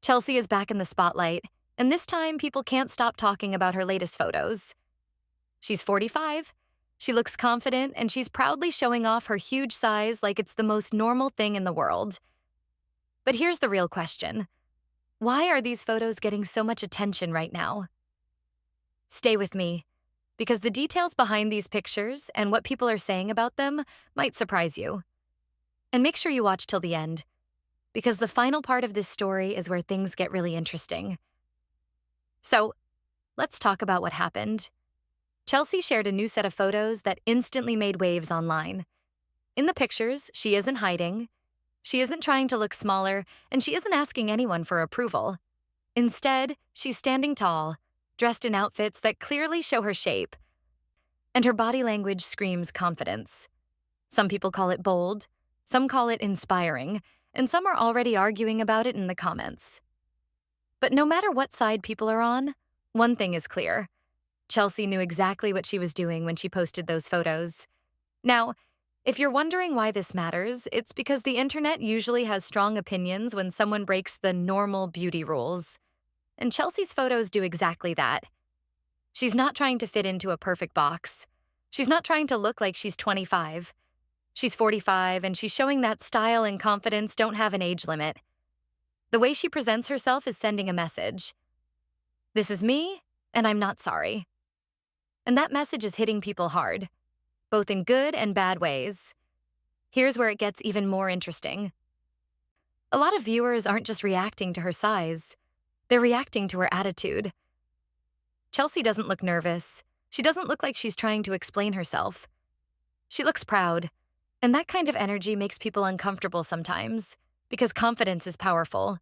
Chelsea is back in the spotlight, and this time people can't stop talking about her latest photos. She's 45, she looks confident, and she's proudly showing off her huge size like it's the most normal thing in the world. But here's the real question. Why are these photos getting so much attention right now? Stay with me, because the details behind these pictures and what people are saying about them might surprise you. And make sure you watch till the end, because the final part of this story is where things get really interesting. So, let's talk about what happened. Chelsea shared a new set of photos that instantly made waves online. In the pictures, she isn't hiding, she isn't trying to look smaller, and she isn't asking anyone for approval. Instead, she's standing tall, dressed in outfits that clearly show her shape, and her body language screams confidence. Some people call it bold, some call it inspiring, and some are already arguing about it in the comments. But no matter what side people are on, one thing is clear. Chelsea knew exactly what she was doing when she posted those photos. Now, if you're wondering why this matters, it's because the internet usually has strong opinions when someone breaks the normal beauty rules. And Chelsea's photos do exactly that. She's not trying to fit into a perfect box. She's not trying to look like she's 25. She's 45, and she's showing that style and confidence don't have an age limit. The way she presents herself is sending a message. This is me, and I'm not sorry. And that message is hitting people hard, both in good and bad ways. Here's where it gets even more interesting. A lot of viewers aren't just reacting to her size, they're reacting to her attitude. Chelsea doesn't look nervous. She doesn't look like she's trying to explain herself. She looks proud, and that kind of energy makes people uncomfortable sometimes, because confidence is powerful.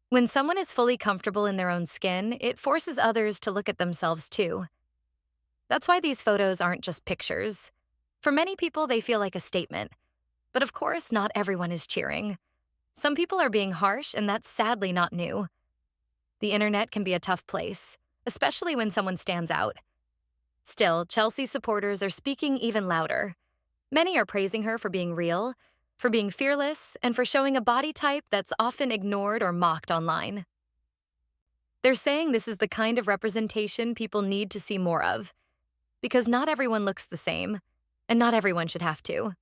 When someone is fully comfortable in their own skin, it forces others to look at themselves too. That's why these photos aren't just pictures. For many people, they feel like a statement. But of course, not everyone is cheering. Some people are being harsh, and that's sadly not new. The internet can be a tough place, especially when someone stands out. Still, Chelsea's supporters are speaking even louder. Many are praising her for being real, for being fearless, and for showing a body type that's often ignored or mocked online. They're saying this is the kind of representation people need to see more of, because not everyone looks the same, and not everyone should have to.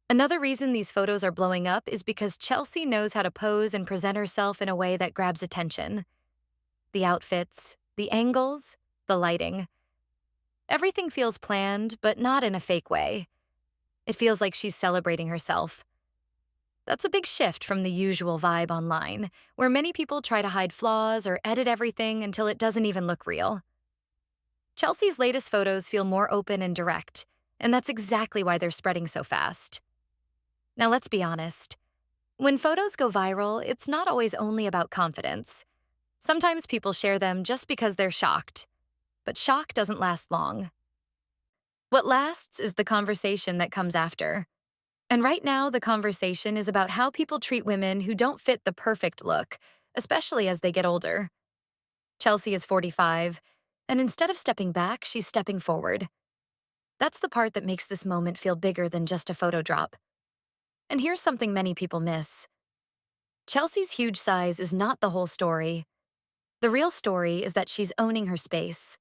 Another reason these photos are blowing up is because Chelsea knows how to pose and present herself in a way that grabs attention. The outfits, the angles, the lighting. Everything feels planned, but not in a fake way. It feels like she's celebrating herself. That's a big shift from the usual vibe online, where many people try to hide flaws or edit everything until it doesn't even look real. Chelsea's latest photos feel more open and direct, and that's exactly why they're spreading so fast. Now let's be honest. When photos go viral, it's not always only about confidence. Sometimes people share them just because they're shocked. But shock doesn't last long. What lasts is the conversation that comes after. And right now, the conversation is about how people treat women who don't fit the perfect look, especially as they get older. Chelsea is 45, and instead of stepping back, she's stepping forward. That's the part that makes this moment feel bigger than just a photo drop. And here's something many people miss. Chelsea's huge size is not the whole story. The real story is that she's owning her space.